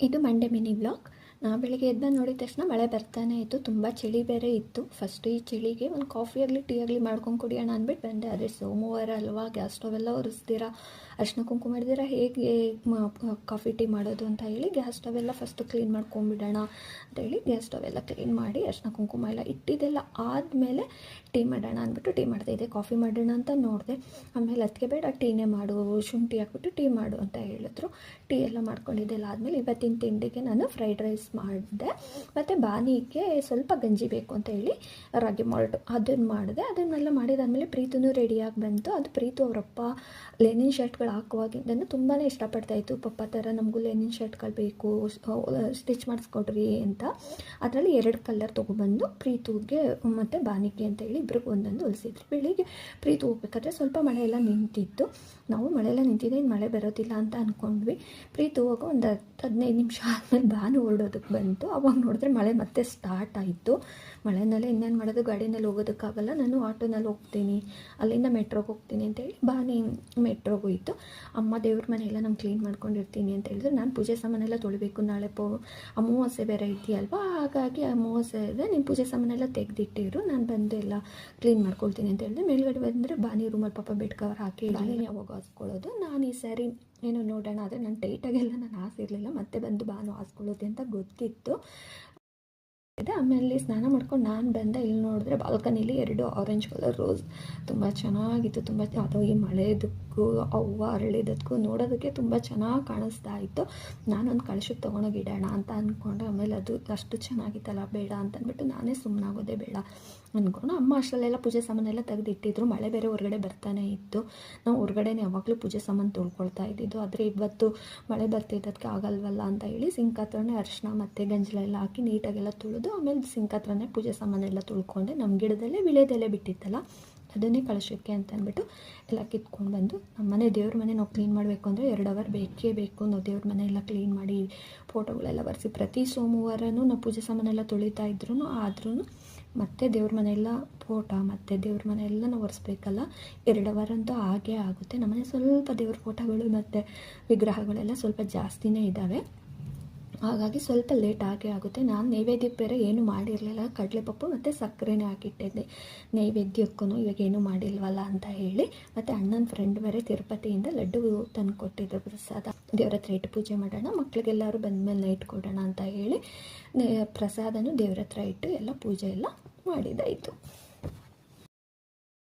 ಇದು Monday mini vlog. ಬೆಳಿಗ್ಗೆ ಎದ್ದು ನೋಡಿದ ತಕ್ಷಣ ಮಳೆ ಬರ್ತಾನೆ ಇತ್ತು. ತುಂಬ ಚಳಿ ಬೇರೆ ಇತ್ತು. ಫಸ್ಟ್ ಈ ಚಳಿಗೆ ಒಂದು ಕಾಫಿ ಆಗಲಿ ಟೀ ಆಗಲಿ ಮಾಡ್ಕೊಂಡು ಕುಡಿಯೋಣ ಅಂದ್ಬಿಟ್ಟು ಬಂದೆ. ಆದರೆ ಸೋಮವಾರ ಅಲ್ವಾ, ಗ್ಯಾಸ್ ಸ್ಟವ್ ಎಲ್ಲ ಒರೆಸ್ದಿರ, ಅರ್ಶಿನ ಕುಂಕುಮ ಮಾಡಿದಿರ, ಹೇಗೆ ಕಾಫಿ ಟೀ ಮಾಡೋದು ಅಂತ ಹೇಳಿ ಗ್ಯಾಸ್ ಸ್ಟವ್ ಎಲ್ಲ ಫಸ್ಟು ಕ್ಲೀನ್ ಮಾಡ್ಕೊಂಬಿಡೋಣ ಅಂತ ಹೇಳಿ ಗ್ಯಾಸ್ ಸ್ಟವ್ ಎಲ್ಲ ಕ್ಲೀನ್ ಮಾಡಿ ಅರ್ಶಿನ ಕುಂಕುಮ ಎಲ್ಲ ಇಟ್ಟಿದ್ದೆಲ್ಲ ಆದಮೇಲೆ ಟೀ ಮಾಡೋಣ ಅಂದ್ಬಿಟ್ಟು ಟೀ ಮಾಡ್ತಾಯಿದ್ದೆ. ಕಾಫಿ ಮಾಡೋಣ ಅಂತ ನೋಡಿದೆ. ಆಮೇಲೆ ಅದಕ್ಕೆ ಬೇಡ, ಟೀನೇ ಮಾಡು, ಶುಂಠಿ ಹಾಕ್ಬಿಟ್ಟು ಟೀ ಮಾಡು ಅಂತ ಹೇಳಿದ್ರು. ಟೀ ಎಲ್ಲ ಮಾಡ್ಕೊಂಡಿದ್ದೆಲ್ಲ ಆದಮೇಲೆ ಇವತ್ತಿನ ತಿಂಡಿಗೆ ನಾನು ಫ್ರೈಡ್ ರೈಸ್ ಮಾಡಿದೆ. ಮತ್ತು ಬಾನಿಗೆ ಸ್ವಲ್ಪ ಗಂಜಿ ಬೇಕು ಅಂತ ಹೇಳಿ ರಾಗಿ ಮಾಲ್ಟ್ ಅದನ್ನು ಮಾಡಿದೆ. ಅದನ್ನೆಲ್ಲ ಮಾಡಿದಾದಮೇಲೆ ಪ್ರೀತುನೂ ರೆಡಿಯಾಗಿ ಬಂತು. ಅದು ಪ್ರೀತು ಅವರಪ್ಪ ಲೆನಿನ್ ಶರ್ಟ್ಗಳು ಹಾಕುವಾಗಿಂದನೂ ತುಂಬಾ ಇಷ್ಟಪಡ್ತಾಯಿತ್ತು. ಪಪ್ಪ ಥರ ನಮಗೂ ಲೆನಿನ್ ಶರ್ಟ್ಗಳು ಬೇಕು, ಸ್ಟಿಚ್ ಮಾಡಿಸ್ಕೊಡ್ರಿ ಅಂತ. ಅದರಲ್ಲಿ 2 ಕಲರ್ ತೊಗೊಬಂದು ಪ್ರೀತುಗೆ ಮತ್ತು ಬಾನಿಗೆ ಅಂತ ಹೇಳಿ ಇಬ್ರಿಗೆ ಒಂದೊಂದು ಹೊಲಿಸಿದ್ರು. ಬೆಳಿಗ್ಗೆ ಪ್ರೀತು ಹೋಗ್ಬೇಕಾದ್ರೆ ಸ್ವಲ್ಪ ಮಳೆ ಎಲ್ಲ ನಿಂತಿತ್ತು. ನಾವು ಮಳೆ ಎಲ್ಲ ನಿಂತಿದೆ, ಇನ್ನು ಮಳೆ ಬರೋದಿಲ್ಲ ಅಂತ ಅಂದ್ಕೊಂಡ್ವಿ. ಪ್ರೀತು ಹೋಗೋ ಒಂದು 15 ನಿಮಿಷ ಆದಮೇಲೆ ಬಾನು ಹೊರಡೋದಕ್ಕೆ ಬಂತು. ಅವಾಗ ನೋಡಿದ್ರೆ ಮಳೆ ಮತ್ತೆ ಸ್ಟಾರ್ಟ್ ಆಯಿತು. ಮಳೆನಲ್ಲೇ ಇನ್ನೇನು ಮಾಡೋದು, ಗಾಡಿನಲ್ಲಿ ಹೋಗೋದಕ್ಕಾಗಲ್ಲ, ನಾನು ಆಟೋನಲ್ಲಿ ಹೋಗ್ತೀನಿ, ಅಲ್ಲಿಂದ ಮೆಟ್ರೋಗೆ ಹೋಗ್ತೀನಿ ಅಂತೇಳಿ ಬಾನಿ ಮೆಟ್ರೋಗೆ ಹೋಯಿತು. ಅಮ್ಮ ದೇವ್ರ ಮನೆಯೆಲ್ಲ ನಾನು ಕ್ಲೀನ್ ಮಾಡ್ಕೊಂಡಿರ್ತೀನಿ ಅಂತ ಹೇಳಿದ್ರು. ನಾನು ಪೂಜೆ ಸಾಮಾನೆಲ್ಲ ತೊಳಿಬೇಕು, ನಾಳೆ ಅಮಾವಾಸ್ಯೆ ಬೇರೆ ಇದೆಯಲ್ವಾ, ಹಾಗಾಗಿ ಅಮಾವಾಸ್ಯೆ ಇದೆ, ನೀನು ಪೂಜೆ ಸಾಮಾನೆಲ್ಲ ತೆಗೆದಿಟ್ಟಿರು, ನಾನು ಬಂದು ಎಲ್ಲ ಕ್ಲೀನ್ ಮಾಡ್ಕೊಳ್ತೀನಿ ಅಂತ ಹೇಳಿದೆ. ಮೇಲ್ಗಡೆ ಬಂದರೆ ಬಾನಿ ರೂಮಲ್ಲಿ ಪಾಪ ಬೆಡ್ ಕವರ್ ಹಾಕಿ ಯಾವಾಗ ಹಾಸ್ಕೊಳ್ಳೋದು. ನಾನು ಈ ಸ್ಯಾರಿ ಏನೋ ನೋಡೋಣ, ಆದರೆ ನಾನು ಟೈಟಾಗೆಲ್ಲ ನಾನು ಹಾಸಿರಲಿಲ್ಲ, ಮತ್ತೆ ಬಂದು ಬಾನು ಹಾಸ್ಕೊಳ್ಳೋದು ಅಂತ ಗೊತ್ತಿತ್ತು. ಆಮೇಲೆ ಸ್ನಾನ ಮಾಡ್ಕೊಂಡು ನಾನು ಬಂದೆ. ಇಲ್ಲಿ ನೋಡಿದ್ರೆ ಬಾಲ್ಕನಿಲಿ 2 ಆರೆಂಜ್ ಕಲರ್ ರೋಸ್ ತುಂಬ ಚೆನ್ನಾಗಿತ್ತು. ತುಂಬ ಅದು ಈ ಮಳೆದಕ್ಕೂ ಹೂವು ಅರಳಿದ್ದಕ್ಕೂ ನೋಡೋದಕ್ಕೆ ತುಂಬ ಚೆನ್ನಾಗಿ ಕಾಣಿಸ್ತಾ ಇತ್ತು. ನಾನೊಂದು ಕಳಶಕ್ಕೆ ತೊಗೊಂಡೋಗಿ ಇಡೋಣ ಅಂತ ಅಂದ್ಕೊಂಡೆ. ಆಮೇಲೆ ಅದು ಅಷ್ಟು ಚೆನ್ನಾಗಿತ್ತಲ್ಲ, ಬೇಡ ಅಂತ ಅಂದ್ಬಿಟ್ಟು ನಾನೇ ಸುಮ್ಮನಾಗೋದೆ, ಬೇಡ ಅಂದ್ಕೊಂಡು. ಅಮ್ಮ ಅಷ್ಟರಲ್ಲೆಲ್ಲ ಪೂಜೆ ಸಾಮಾನೆಲ್ಲ ತೆಗೆದಿಟ್ಟಿದ್ರು. ಮಳೆ ಬೇರೆ ಹೊರಗಡೆ ಬರ್ತಾನೆ ಇತ್ತು. ನಾವು ಹೊರಗಡೆನೇ ಯಾವಾಗಲೂ ಪೂಜೆ ಸಾಮಾನು ತೊಳ್ಕೊಳ್ತಾ ಇದ್ದಿದ್ದು. ಆದರೆ ಇವತ್ತು ಮಳೆ ಬರ್ತಿದ್ದದಕ್ಕೆ ಆಗಲ್ವಲ್ಲ ಅಂತ ಹೇಳಿ ಸಿಂಕ್ ಹತ್ರನೇ ಅರಿಶಿನ ಮತ್ತು ಗಂಜಲ ಎಲ್ಲ ಹಾಕಿ ನೀಟಾಗೆಲ್ಲ ತೊಳೆದು, ಆಮೇಲೆ ಸಿಂಕ್ ಹತ್ರನೇ ಪೂಜೆ ಸಾಮಾನೆಲ್ಲ ತೊಳ್ಕೊಂಡೆ. ನಮ್ಮ ಗಿಡದಲ್ಲೇ ವಿಳೆದೆಲೆ ಬಿಟ್ಟಿತ್ತಲ್ಲ, ಅದನ್ನೇ ಕಳಶಕ್ಕೆ ಅಂತ ಅಂದ್ಬಿಟ್ಟು ಎಲ್ಲ ಕಿತ್ಕೊಂಡು ಬಂದು ನಮ್ಮ ಮನೆ ದೇವ್ರ ಮನೆ ನಾವು ಕ್ಲೀನ್ ಮಾಡಬೇಕು ಅಂದರೆ 2 ಅವರ್ ಬೇಕೇ ಬೇಕು. ನಾವು ದೇವ್ರ ಮನೆ ಎಲ್ಲ ಕ್ಲೀನ್ ಮಾಡಿ ಫೋಟೋಗಳೆಲ್ಲ ಬರೆಸಿ ಪ್ರತಿ ಸೋಮವಾರನೂ ನಾವು ಪೂಜೆ ಸಾಮಾನೆಲ್ಲ ತೊಳಿತಾ ಇದ್ರೂ ಆದ್ರೂ ಮತ್ತು ದೇವ್ರ ಮನೆಯೆಲ್ಲ ಫೋಟೋ ಮತ್ತು ದೇವ್ರ ಮನೆಯೆಲ್ಲ ನಾವು ಒರೆಸ್ಬೇಕಲ್ಲ, 2 ಅವರ್ ಅಂತೂ ಆಗೇ ಆಗುತ್ತೆ. ನಮ್ಮನೆ ಸ್ವಲ್ಪ ದೇವ್ರ ಫೋಟೋಗಳು ಮತ್ತು ವಿಗ್ರಹಗಳೆಲ್ಲ ಸ್ವಲ್ಪ ಜಾಸ್ತಿನೇ ಇದ್ದಾವೆ, ಹಾಗಾಗಿ ಸ್ವಲ್ಪ ಲೇಟ್ ಆಗೇ ಆಗುತ್ತೆ. ನಾನು ನೈವೇದ್ಯಕ್ಕೆ ಬೇರೆ ಏನೂ ಮಾಡಿರಲಿಲ್ಲ, ಕಡಲೆಪಪ್ಪು ಮತ್ತು ಸಕ್ಕರೆನೇ ಹಾಕಿಟ್ಟಿದ್ದೆ ನೈವೇದ್ಯಕ್ಕೂ. ಇವಾಗ ಏನೂ ಮಾಡಿಲ್ವಲ್ಲ ಅಂತ ಹೇಳಿ. ಮತ್ತು ಅಣ್ಣನ ಫ್ರೆಂಡ್ ಬೇರೆ ತಿರುಪತಿಯಿಂದ ಲಡ್ಡು ತಂದು ಕೊಟ್ಟಿದ್ರು ಪ್ರಸಾದ. ದೇವ್ರ ಹತ್ರ ಇಟ್ಟು ಪೂಜೆ ಮಾಡೋಣ, ಮಕ್ಳಿಗೆಲ್ಲರೂ ಬಂದಮೇಲೆ ನೈಟ್ ಕೊಡೋಣ ಅಂತ ಹೇಳಿ ಪ್ರಸಾದನೂ ದೇವ್ರ ಹತ್ರ ಇಟ್ಟು ಎಲ್ಲ ಪೂಜೆ ಎಲ್ಲ ಮಾಡಿದ್ದಾಯಿತು.